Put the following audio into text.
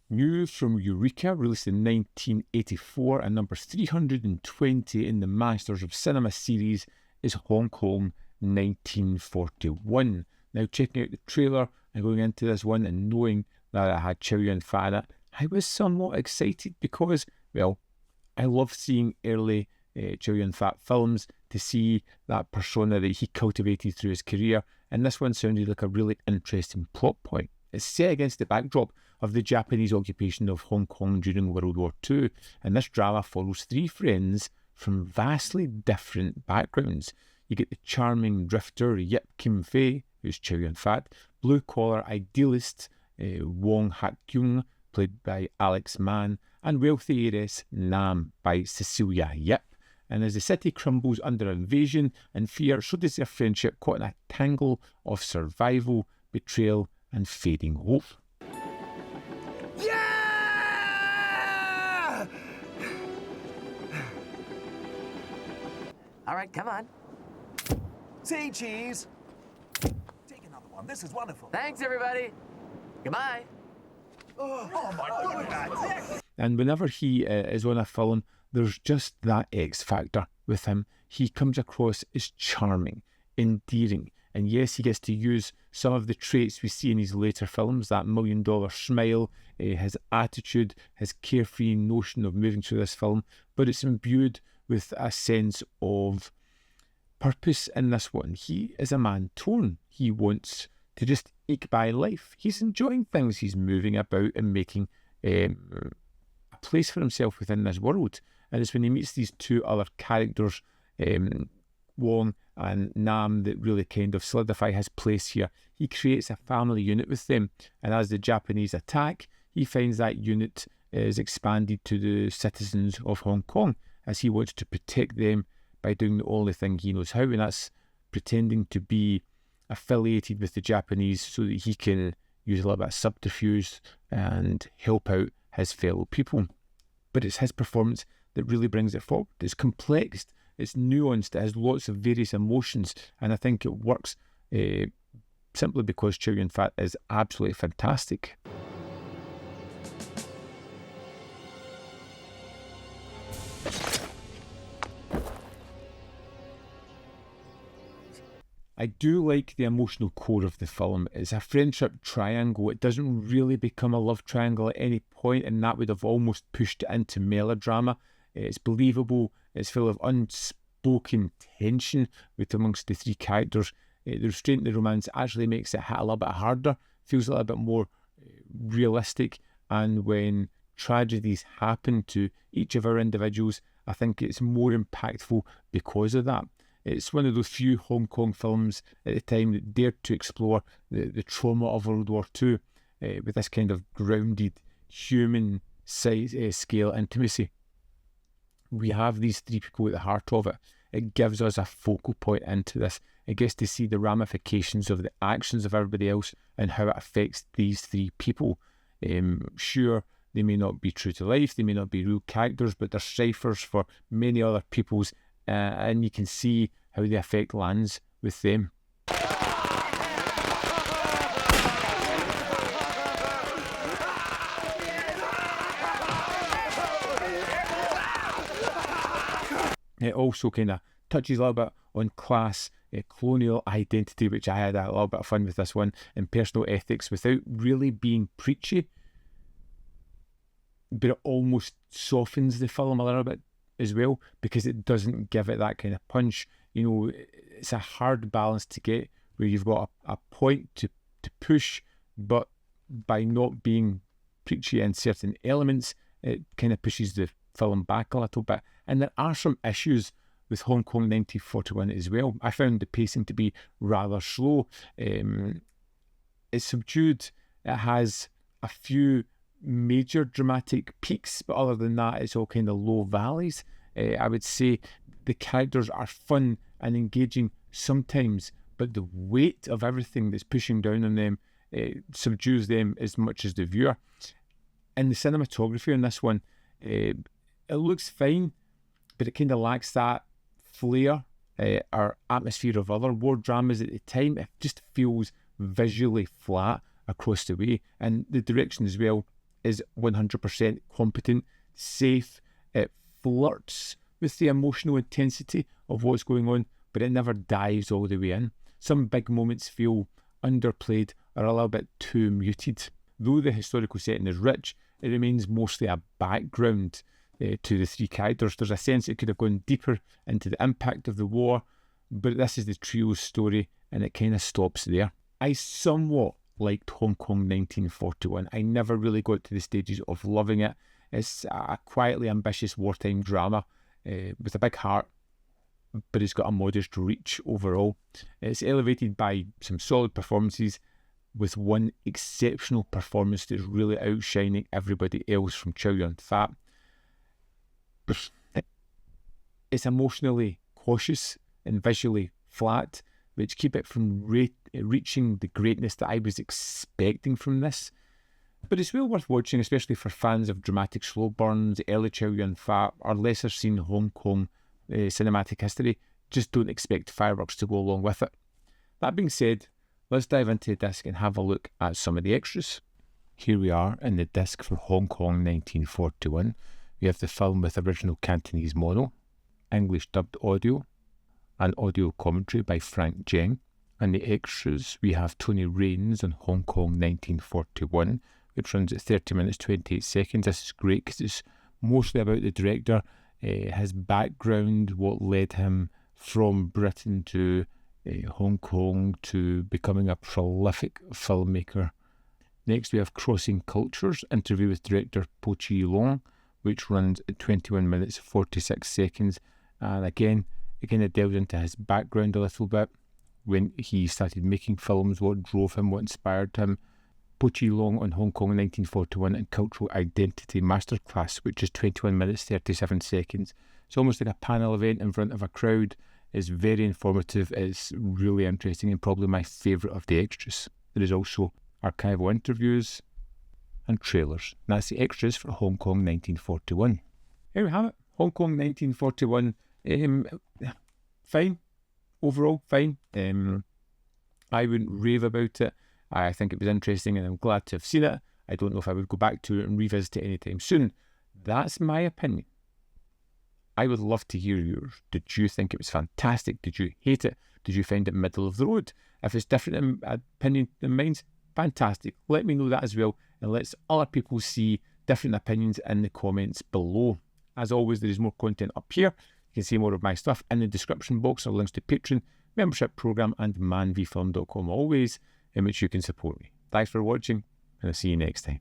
New from Eureka, released in 1984 and number 320 in the Masters of Cinema series, is Hong Kong 1941. Now, checking out the trailer and going into this one and knowing that I had Chow Yun-fat in it, I was somewhat excited because, well, I love seeing early Chow Yun-fat films to see that persona that he cultivated through his career, and this one sounded like a really interesting plot point. It's set against the backdrop of the Japanese occupation of Hong Kong during World War II, and this drama follows three friends from vastly different backgrounds. You get the charming drifter Yip Kim-fei, who's Chow Yun-fat, blue-collar idealist Wong Hak-kyung, played by Alex Mann, and wealthy heiress Nam by Cecilia Yip. And as the city crumbles under invasion and fear, so does their friendship, caught in a tangle of survival, betrayal, and fading hope. Yeah! All right, come on. Say cheese. Take another one. This is wonderful. Thanks, everybody. Goodbye. Oh my goodness. And whenever he is on a film, there's just that X factor with him. He comes across as charming, endearing, and yes, he gets to use some of the traits we see in his later films, that $1 million smile, his attitude, his carefree notion of moving through this film, but it's imbued with a sense of purpose in this one. He is a man torn. He wants to just eke by life. He's enjoying things. He's moving about and making a place for himself within this world. And it's when he meets these two other characters, Wong and Nam, that really kind of solidify his place here. He creates a family unit with them, and as the Japanese attack, he finds that unit is expanded to the citizens of Hong Kong, as he wants to protect them by doing the only thing he knows how, and that's pretending to be affiliated with the Japanese so that he can use a little bit of subterfuge and help out his fellow people. But it's his performance that really brings it forward. It's complex, it's nuanced, it has lots of various emotions, and I think it works simply because Chow Yun-fat is absolutely fantastic. I do like the emotional core of the film. It's a friendship triangle. It doesn't really become a love triangle at any point, and that would have almost pushed it into melodrama. It's believable. It's full of unspoken tension with amongst the three characters. The restraint of the romance actually makes it hit a little bit harder, feels a little bit more realistic, and when tragedies happen to each of our individuals, I think it's more impactful because of that. It's one of those few Hong Kong films at the time that dared to explore the trauma of World War II with this kind of grounded human scale intimacy. We have these three people at the heart of it. It gives us a focal point into this. It gets to see the ramifications of the actions of everybody else and how it affects these three people. Sure, they may not be true to life, they may not be real characters, but they're ciphers for many other people's, and you can see how the effect lands with them. It also kind of touches a little bit on class, colonial identity, which I had a little bit of fun with this one, and personal ethics without really being preachy. But it almost softens the film a little bit as well, because it doesn't give it that kind of punch. You know, it's a hard balance to get where you've got a point to push, but by not being preachy in certain elements, it kind of pushes the film back a little bit. And there are some issues with Hong Kong 1941 as well. I found the pacing to be rather slow. It's subdued. It has a few major dramatic peaks, but other than that, it's all kind of low valleys. I would say the characters are fun and engaging sometimes, but the weight of everything that's pushing down on them subdues them as much as the viewer. And the cinematography on this one, it looks fine, but it kind of lacks that flair or atmosphere of other war dramas at the time. It just feels visually flat across the way, and the direction as well is 100% competent, safe. It flirts with the emotional intensity of what's going on, but it never dives all the way in. Some big moments feel underplayed or a little bit too muted. Though the historical setting is rich, it remains mostly a background to the three characters. There's a sense it could have gone deeper into the impact of the war, but this is the trio's story and it kind of stops there. I somewhat liked Hong Kong 1941. I never really got to the stages of loving it. It's a quietly ambitious wartime drama with a big heart, but it's got a modest reach overall. It's elevated by some solid performances, with one exceptional performance that's really outshining everybody else from Chow Yun-fat. It's emotionally cautious and visually flat, which keep it from reaching the greatness that I was expecting from this. But it's well worth watching, especially for fans of dramatic slow burns, early Chow Yun-fat, or lesser seen Hong Kong cinematic history. Just don't expect fireworks to go along with it. That being said, let's dive into the disc and have a look at some of the extras. Here we are in the disc for Hong Kong 1941. We have the film with original Cantonese mono, English dubbed audio, and audio commentary by Frank Jeng. And the extras, we have Tony Raines on Hong Kong 1941, which runs at 30 minutes 28 seconds. This is great because it's mostly about the director, his background, what led him from Britain to Hong Kong to becoming a prolific filmmaker. Next we have Crossing Cultures, interview with director Po-Chih Leong, which runs at 21 minutes 46 seconds. And again, it kind of delves into his background a little bit, when he started making films, what drove him, what inspired him. Po-Chih Leong on Hong Kong 1941 and Cultural Identity Masterclass, which is 21 minutes 37 seconds. It's almost like a panel event in front of a crowd. It's very informative, it's really interesting, and probably my favourite of the extras. There is also archival interviews and trailers. And that's the extras for Hong Kong 1941. Here we have it, Hong Kong 1941. Fine, overall fine. I wouldn't rave about it. I think it was interesting and I'm glad to have seen it. I don't know if I would go back to it and revisit it anytime soon. That's my opinion. I would love to hear yours. Did you think it was fantastic? Did you hate it? Did you find it middle of the road? If it's different opinion than mine, fantastic. Let me know that as well, and let's other people see different opinions in the comments below. As always, there is more content up here. You can see more of my stuff in the description box, or links to Patreon, membership program, and manvfilm.com, always in which you can support me. Thanks for watching, and I'll see you next time.